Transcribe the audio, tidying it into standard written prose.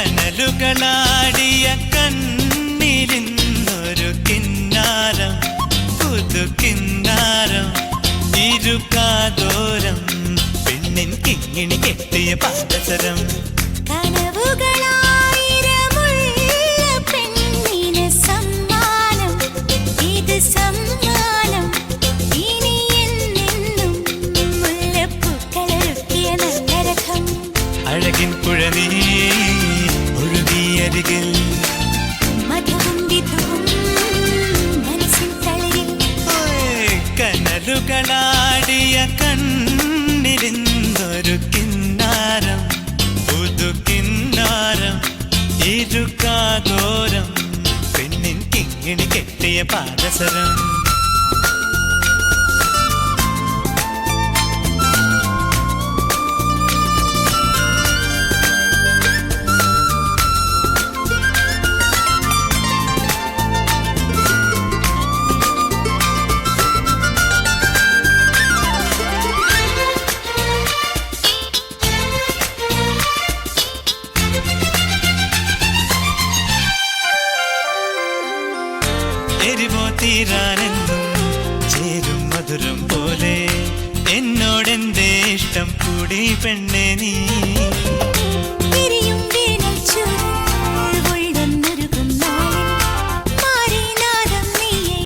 കനലുകളാടിയ കണ്ണിലിന്നൊരു കിന്നാരം പുതുക്കിന്നാരം ഇരുകാതോരം പെണ്ണിൻ കിങ്ങിണി കെട്ടിയ പാദസരം അഴകിൻ പുഴനീ ഒഴുകിയരികിൽ കനലുകളാടിയ കണ്ണിലിന്നൊരു കിന്നാരം പുതുകിന്നാരം ഇരുകാതോരം പെണ്ണിൻ കിങ്ങിണി കെട്ടിയ പാദസരം എരിവോ തീരാനെന്നും ചേരും മധുരം പോലെ എന്നോടെന്തേ ഇഷ്ടം കൂടി പെണ്ണെ നീ